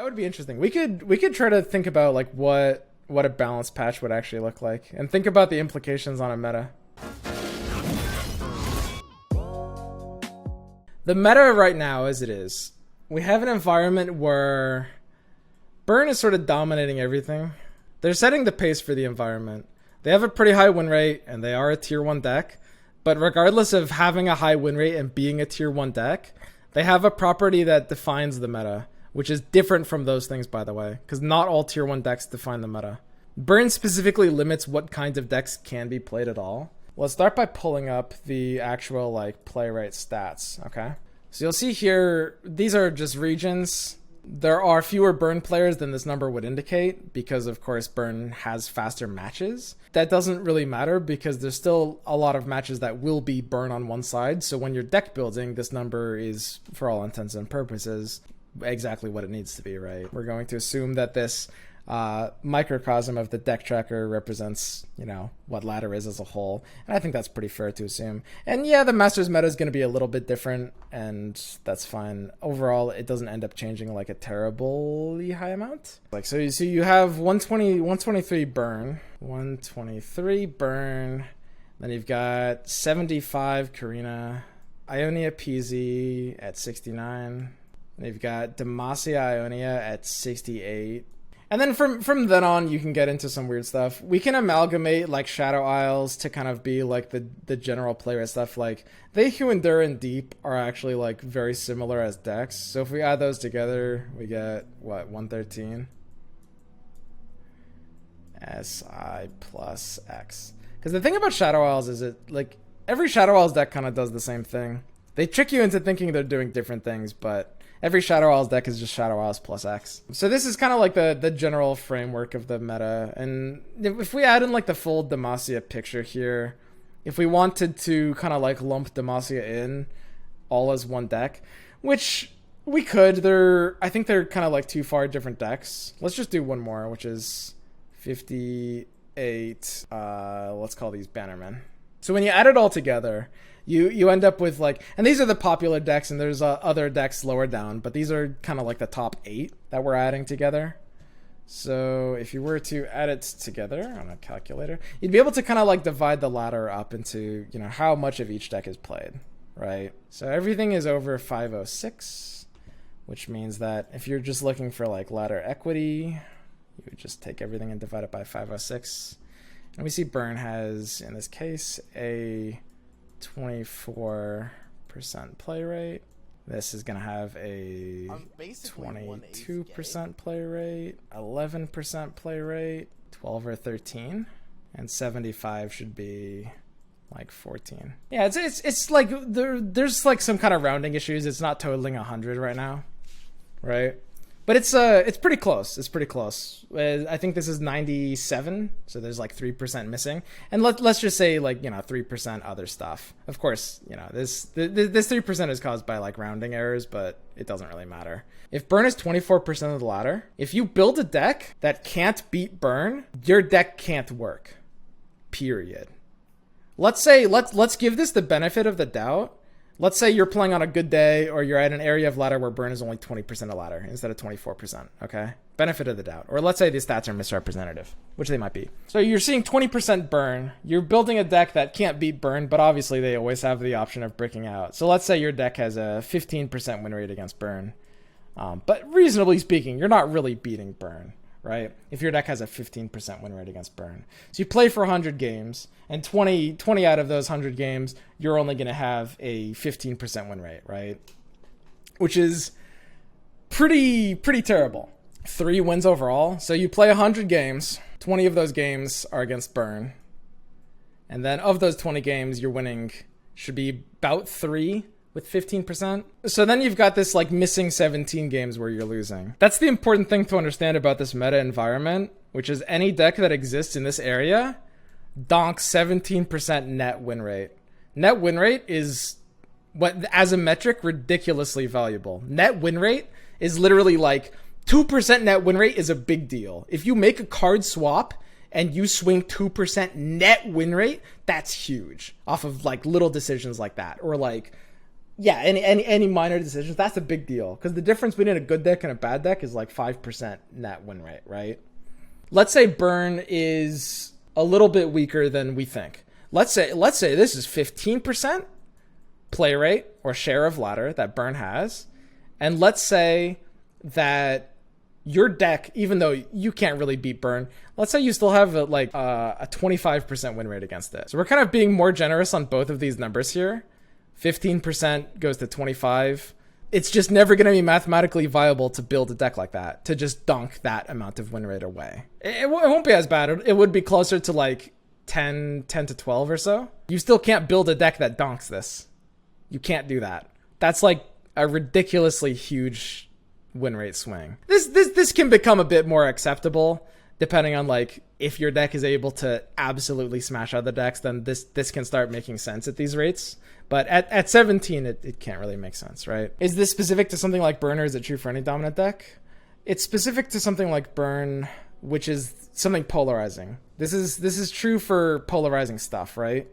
That would be interesting. We could try to think about like what a balanced patch would actually look like, and think about the implications on a meta. The meta right now, as it is, we have an environment where Burn is sort of dominating everything. They're setting the pace for the environment. They have a pretty high win rate, and they are a tier 1 deck. But regardless of having a high win rate and being a tier 1 deck, they have a property that defines the meta, which is different from those things, by the way, because not all tier 1 decks define the meta. Burn specifically limits what kinds of decks can be played at all. Let's start by pulling up the actual like play rate stats, okay? So you'll see here, these are just regions. There are fewer Burn players than this number would indicate because, of course, Burn has faster matches. That doesn't really matter because there's still a lot of matches that will be Burn on one side. So when you're deck building, this number is, for all intents and purposes, exactly what it needs to be, right? We're going to assume that this microcosm of the deck tracker represents, you know, what ladder is as a whole. And I think that's pretty fair to assume. And yeah, the Masters meta is going to be a little bit different, and that's fine. Overall, it doesn't end up changing like a terribly high amount. Like, so you have 123 Burn, 123 Burn, then you've got 75 Karina, Ionia PZ at 69, and you've got Demacia Ionia at 68. And then from then on, you can get into some weird stuff. We can amalgamate like Shadow Isles to kind of be like the general play rate stuff. Like They Who Endure and Deep are actually like very similar as decks. So if we add those together, we get what, 113? SI plus X. Because the thing about Shadow Isles is it like every Shadow Isles deck kind of does the same thing. They trick you into thinking they're doing different things, but every Shadow Isles deck is just Shadow Isles plus X. So this is kind of like the general framework of the meta. And if we add in like the full Demacia picture here, if we wanted to kind of like lump Demacia in all as one deck, which we could, I think they're kind of like two far different decks. Let's just do one more, which is 58. Let's call these Bannermen. So when you add it all together, you end up with like, and these are the popular decks, and there's other decks lower down, but these are kind of like the top 8 that we're adding together. So if you were to add it together on a calculator, you'd be able to kind of like divide the ladder up into, you know, how much of each deck is played, right? So everything is over 506, which means that if you're just looking for like ladder equity, you would just take everything and divide it by 506. And we see Burn has, in this case, a 24% play rate. This is going to have a 22% play rate, 11% play rate, 12 or 13, and 75 should be like 14. Yeah, it's like there's like some kind of rounding issues. It's not totaling 100 right now, right? But it's pretty close. It's pretty close. I think this is 97, so there's like 3% missing. And let's just say like, you know, 3% other stuff. Of course, you know, this 3% is caused by like rounding errors, but it doesn't really matter. If Burn is 24% of the ladder, if you build a deck that can't beat Burn, your deck can't work. Period. Let's give this the benefit of the doubt. Let's say you're playing on a good day, or you're at an area of ladder where Burn is only 20% of ladder instead of 24%, okay? Benefit of the doubt. Or let's say these stats are misrepresentative, which they might be. So you're seeing 20% Burn. You're building a deck that can't beat Burn, but obviously they always have the option of breaking out. So let's say your deck has a 15% win rate against Burn. But reasonably speaking, you're not really beating Burn, right? If your deck has a 15% win rate against Burn. So you play for 100 games, and 20 out of those 100 games, you're only going to have a 15% win rate, right? Which is pretty terrible. 3 wins overall. So you play 100 games, 20 of those games are against Burn. And then of those 20 games, you're winning should be about 3 with 15%. So then you've got this like missing 17 games where you're losing. That's the important thing to understand about this meta environment, which is any deck that exists in this area donks 17% net win rate. Net win rate is, what as a metric, ridiculously valuable. Net win rate is literally like 2% net win rate is a big deal. If you make a card swap and you swing 2% net win rate, that's huge off of like little decisions like that. Or like Yeah, any minor decisions, that's a big deal. Because the difference between a good deck and a bad deck is like 5% net win rate, right? Let's say burn is a little bit weaker than we think. Let's say this is 15% play rate or share of ladder that burn has. And let's say that your deck, even though you can't really beat burn, let's say you still have a 25% win rate against it. So we're kind of being more generous on both of these numbers here. 15% goes to 25. It's just never going to be mathematically viable to build a deck like that, to just dunk that amount of win rate away. It won't be as bad. It would be closer to like 10 to 12 or so. You still can't build a deck that donks this. You can't do that. That's like a ridiculously huge win rate swing. This can become a bit more acceptable depending on like if your deck is able to absolutely smash other decks, then this can start making sense at these rates. But at 17, it can't really make sense, right? Is this specific to something like burn, or is it true for any dominant deck? It's specific to something like burn, which is something polarizing. This is true for polarizing stuff, right?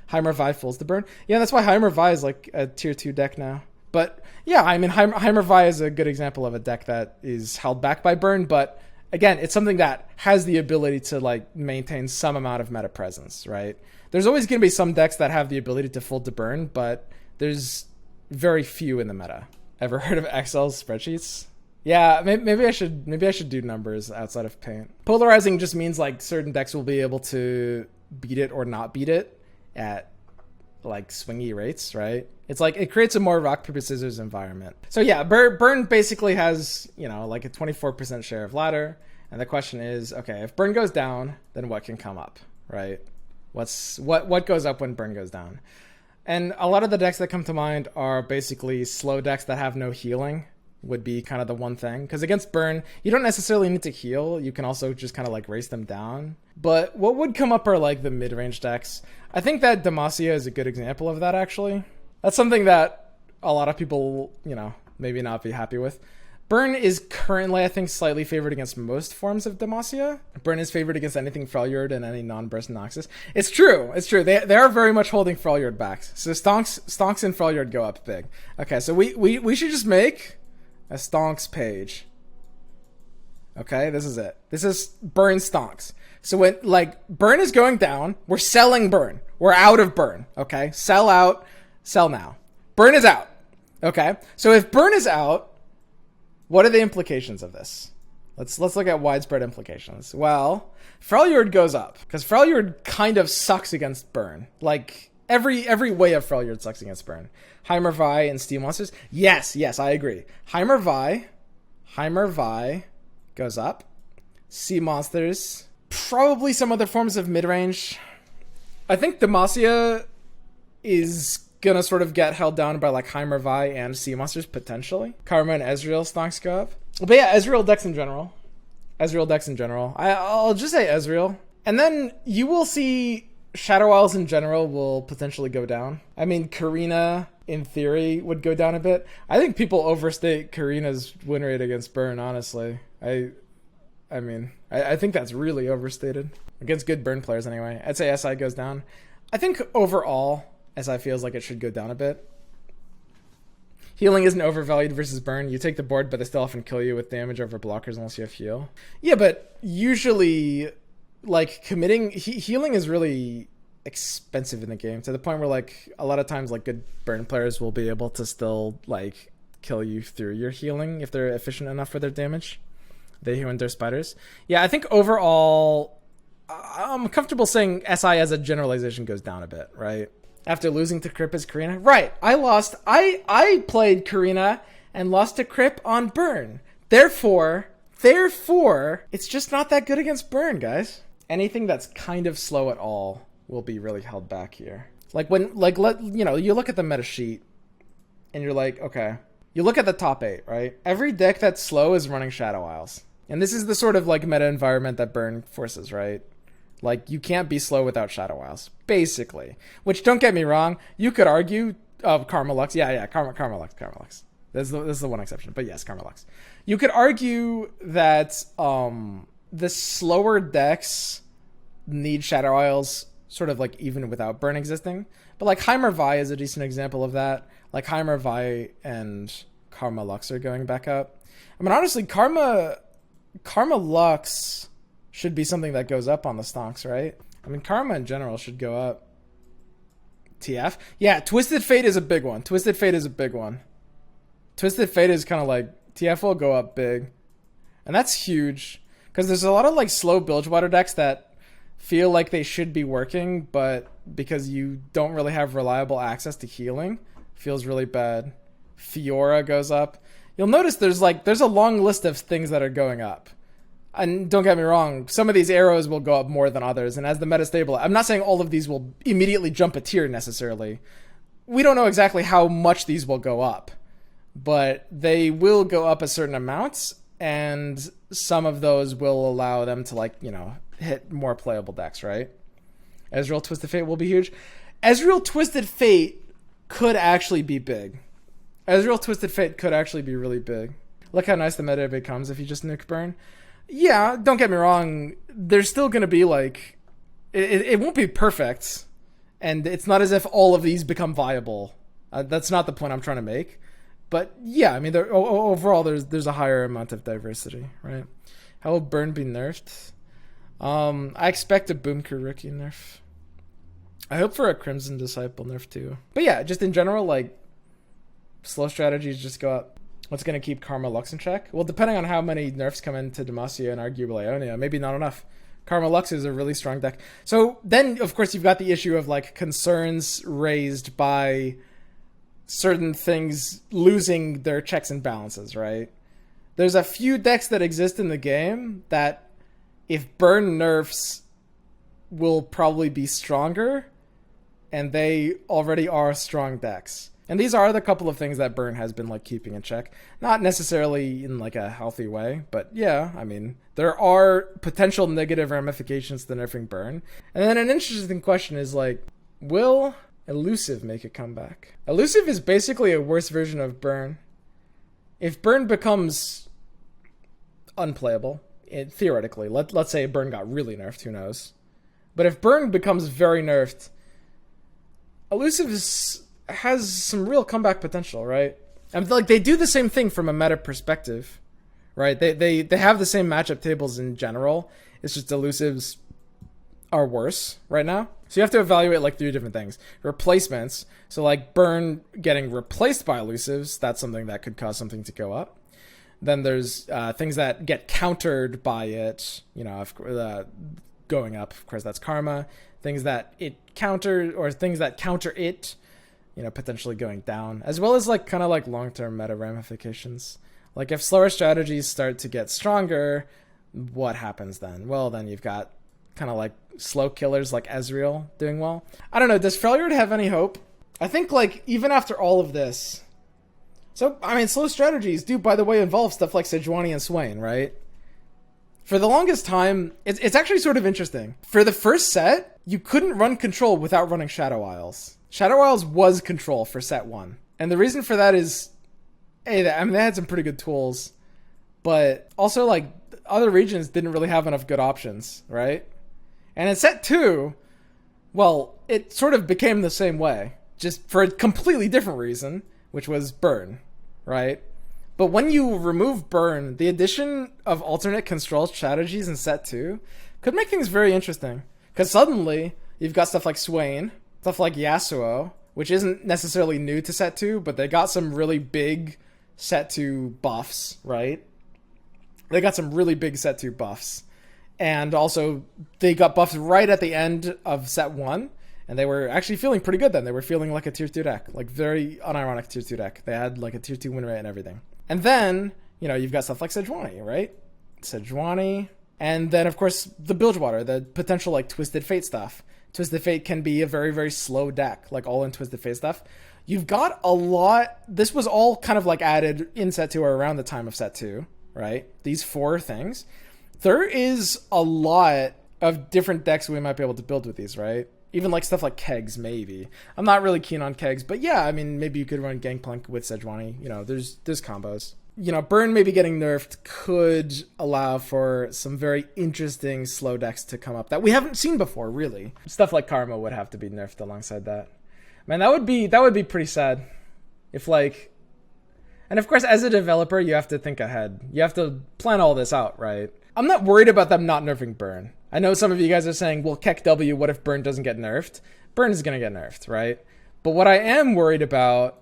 Heimer Vi fools the burn. Yeah, that's why Heimer Vi is like a tier 2 deck now. But yeah, I mean, Heimer Vi is a good example of a deck that is held back by burn, but again, it's something that has the ability to like maintain some amount of meta presence, right? There's always going to be some decks that have the ability to fold to burn, but there's very few in the meta. Ever heard of Excel spreadsheets? Yeah, maybe I should do numbers outside of Paint. Polarizing just means like certain decks will be able to beat it or not beat it at like swingy rates, right? It's like it creates a more rock paper scissors environment. So yeah, burn basically has, you know, like a 24% share of ladder, and the question is, okay, if burn goes down, then what can come up, right? What goes up when burn goes down? And a lot of the decks that come to mind are basically slow decks that have no healing, would be kind of the one thing. Because against burn, you don't necessarily need to heal. You can also just kind of like race them down. But what would come up are like the mid-range decks. I think that Demacia is a good example of that, actually. That's something that a lot of people, you know, maybe not be happy with. Burn is currently, I think, slightly favored against most forms of Demacia. Burn is favored against anything Freljord and any non-burst Noxus. It's true. They are very much holding Freljord back. So Stonks and Freljord go up big. Okay, so we should just make a Stonks page. Okay, this is it. This is burn Stonks. So when like burn is going down, we're selling burn. We're out of burn. Okay, sell out, sell now. Burn is out. Okay, so if burn is out, what are the implications of this? Let's look at widespread implications. Well, Freljord goes up because Freljord kind of sucks against burn. Like every way of Freljord sucks against burn. Heimer Vi and Steel Monsters. Yes, I agree. Heimer Vi goes up. Sea Monsters. Probably some other forms of mid-range. I think Demacia is gonna sort of get held down by like Heimer Vi and Sea Monsters potentially. Karma and Ezreal stonks go up. But yeah, Ezreal decks in general. I'll just say Ezreal. And then you will see Shadow Isles in general will potentially go down. I mean, Karina in theory would go down a bit. I think people overstate Karina's win rate against burn, honestly. I think that's really overstated. Against good burn players anyway. I'd say SI goes down. I think overall, SI feels like it should go down a bit. Healing isn't overvalued versus burn. You take the board, but they still often kill you with damage over blockers unless you have heal. Yeah, but usually, like, committing... healing is really expensive in the game, to the point where, like, a lot of times, like, good burn players will be able to still, like, kill you through your healing if they're efficient enough for their damage. They who endure spiders. Yeah, I think overall, I'm comfortable saying SI as a generalization goes down a bit, right? After losing to Crip as Karina. Right, I played Karina and lost to Crip on burn. Therefore, it's just not that good against burn, guys. Anything that's kind of slow at all will be really held back here. Like when, you look at the meta sheet and you're like, okay, you look at the top 8, right? Every deck that's slow is running Shadow Isles. And this is the sort of like meta environment that burn forces, right? Like, you can't be slow without Shadow Isles, basically. Which, don't get me wrong, you could argue... Karma Lux. Yeah, Karma Lux. This is the one exception, but yes, Karma Lux. You could argue that the slower decks need Shadow Isles, sort of like even without burn existing. But like Heimer Vi is a decent example of that. Like Heimer Vi and Karma Lux are going back up. I mean, honestly, Karma Lux should be something that goes up on the stonks, right? I mean, Karma in general should go up. TF? Yeah, Twisted Fate is a big one. Twisted Fate is a big one. Twisted Fate is kind of like, TF will go up big. And that's huge. Because there's a lot of like slow Bilgewater decks that feel like they should be working, but because you don't really have reliable access to healing, feels really bad. Fiora goes up. You'll notice there's a long list of things that are going up. And don't get me wrong, some of these arrows will go up more than others. And as the meta stabilizes, I'm not saying all of these will immediately jump a tier necessarily. We don't know exactly how much these will go up, but they will go up a certain amounts, and some of those will allow them to, like, you know, hit more playable decks, right? Ezreal Twisted Fate will be huge. Ezreal Twisted Fate could actually be big. Ezreal Twisted Fate could actually be really big. Look how nice the meta becomes if you just nuke burn. Yeah, don't get me wrong. There's still going to be like... It won't be perfect. And it's not as if all of these become viable. That's not the point I'm trying to make. But yeah, I mean, overall, there's a higher amount of diversity, right? How will Burn be nerfed? I expect a Boom Kuruki nerf. I hope for a Crimson Disciple nerf too. But yeah, just in general, like, slow strategies just go up. What's going to keep Karma Lux in check? Well, depending on how many nerfs come into Demacia and arguably Ionia, maybe not enough. Karma Lux is a really strong deck. So then, of course, you've got the issue of like concerns raised by certain things losing their checks and balances, right? There's a few decks that exist in the game that if Burn nerfs will probably be stronger, and they already are strong decks. And these are the couple of things that Burn has been like keeping in check. Not necessarily in like a healthy way, but yeah, I mean, there are potential negative ramifications to nerfing Burn. And then an interesting question is like, will Elusive make a comeback? Elusive is basically a worse version of Burn. If Burn becomes unplayable, theoretically, let's say Burn got really nerfed, who knows? But if Burn becomes very nerfed, Elusive has some real comeback potential, right? And like they do the same thing from a meta perspective, right? They have the same matchup tables in general. It's just Elusives are worse right now. So you have to evaluate like 3 different things. Replacements. So like Burn getting replaced by Elusives, that's something that could cause something to go up. Then there's things that get countered by it, you know, going up. Of course, that's Karma. Things that it counter, or things that counter it, you know, potentially going down, as well as like kind of like long-term meta ramifications. Like if slower strategies start to get stronger, what happens then? Well, then you've got kind of like slow killers like Ezreal doing well. I don't know. Does Freljord have any hope? I think like even after all of this, so I mean, slow strategies do, by the way, involve stuff like Sejuani and Swain, right? For the longest time, it's actually sort of interesting. For the first set, you couldn't run control without running Shadow Isles. Shadow Isles was control for set 1. And the reason for that is, hey, I mean, they had some pretty good tools, but also like other regions didn't really have enough good options, right? And in set 2, well, it sort of became the same way, just for a completely different reason, which was Burn, right? But when you remove Burn, the addition of alternate control strategies in set 2 could make things very interesting. Because suddenly, you've got stuff like Swain, stuff like Yasuo, which isn't necessarily new to set 2, but they got some really big set 2 buffs, right? They got some really big set 2 buffs. And also, they got buffed right at the end of set 1, and they were actually feeling pretty good then. They were feeling like a tier 2 deck, like very unironic tier 2 deck. They had like a tier 2 win rate and everything. And then, you know, you've got stuff like Sejuani, right? Sejuani. And then, of course, the Bilgewater, the potential like Twisted Fate stuff. Twisted Fate can be a very, very slow deck, like all in Twisted Fate stuff. You've got a lot. This was all kind of like added in set 2 or around the time of set 2, right? These 4 things. There is a lot of different decks we might be able to build with these, right? Even like stuff like Kegs, maybe. I'm not really keen on Kegs, but yeah, I mean, maybe you could run Gangplank with Sejuani. You know, there's combos. You know, Burn maybe getting nerfed could allow for some very interesting slow decks to come up that we haven't seen before, really. Stuff like Karma would have to be nerfed alongside that. Man, that would be pretty sad. If like, and of course, as a developer, you have to think ahead. You have to plan all this out, right? I'm not worried about them not nerfing Burn. I know some of you guys are saying, well, Keck W, what if Burn doesn't get nerfed? Burn is going to get nerfed, right? But what I am worried about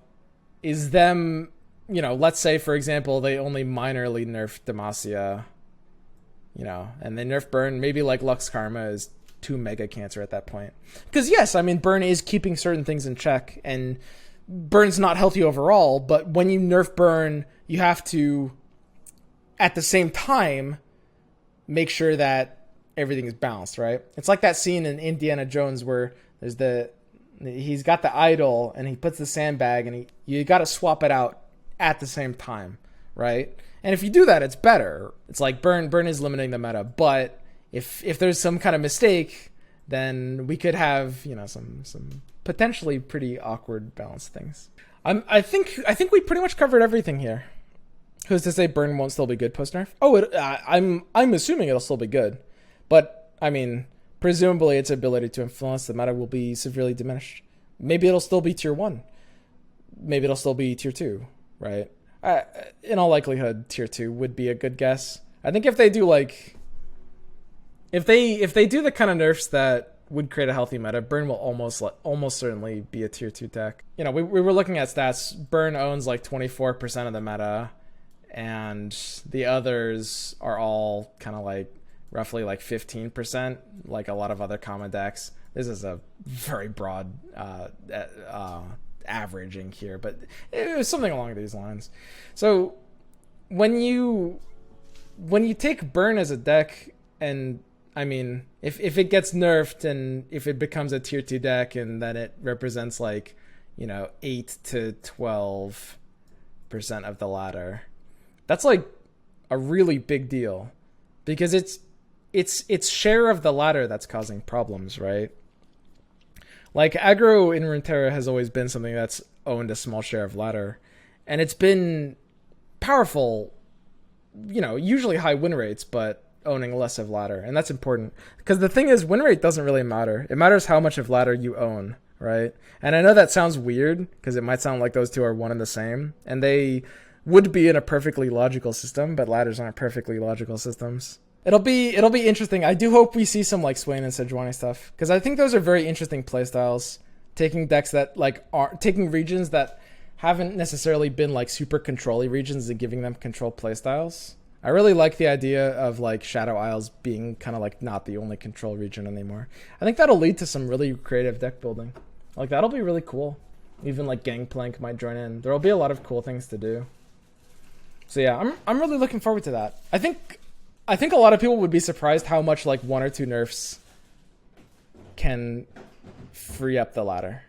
is them, you know, let's say, for example, they only minorly nerf Demacia, you know, and they nerf Burn. Maybe like Lux Karma is 2 mega cancer at that point. Because yes, I mean, Burn is keeping certain things in check, and Burn's not healthy overall, but when you nerf Burn, you have to, at the same time, make sure that everything is balanced, right? It's like that scene in Indiana Jones where there's he's got the idol and he puts the sandbag and you got to swap it out at the same time, right? And if you do that, it's better. It's like Burn is limiting the meta, but if there's some kind of mistake, then we could have, you know, some potentially pretty awkward balance things. I think we pretty much covered everything here. Who's to say Burn won't still be good post nerf? Oh, I'm assuming it'll still be good, but I mean, presumably its ability to influence the meta will be severely diminished. Maybe it'll still be tier 1. Maybe it'll still be tier 2, right? In all likelihood, tier 2 would be a good guess. I think if they do like, if they do the kind of nerfs that would create a healthy meta, Burn will almost certainly be a tier 2 tech. You know, we were looking at stats. Burn owns like 24% of the meta, and the others are all kind of like roughly like 15%, like a lot of other common decks. This is a very broad averaging here, but it was something along these lines. So when you take Burn as a deck, and I mean, if it gets nerfed and if it becomes a tier 2 deck and then it represents like, you know, 8 to 12% of the ladder, that's like a really big deal, because it's share of the ladder that's causing problems, right? Like aggro in Runeterra has always been something that's owned a small share of ladder, and it's been powerful, you know, usually high win rates, but owning less of ladder. And that's important, because the thing is, win rate doesn't really matter. It matters how much of ladder you own, right? And I know that sounds weird, because it might sound like those two are one and the same, and they would be in a perfectly logical system, but ladders aren't perfectly logical systems. It'll be interesting. I do hope we see some like Swain and Sejuani stuff, because I think those are very interesting playstyles. Taking decks that like are taking regions that haven't necessarily been like super control-y regions and giving them control playstyles. I really like the idea of like Shadow Isles being kind of like not the only control region anymore. I think that'll lead to some really creative deck building. Like that'll be really cool. Even like Gangplank might join in. There'll be a lot of cool things to do. So yeah, I'm really looking forward to that. I think a lot of people would be surprised how much like 1 or 2 nerfs can free up the ladder.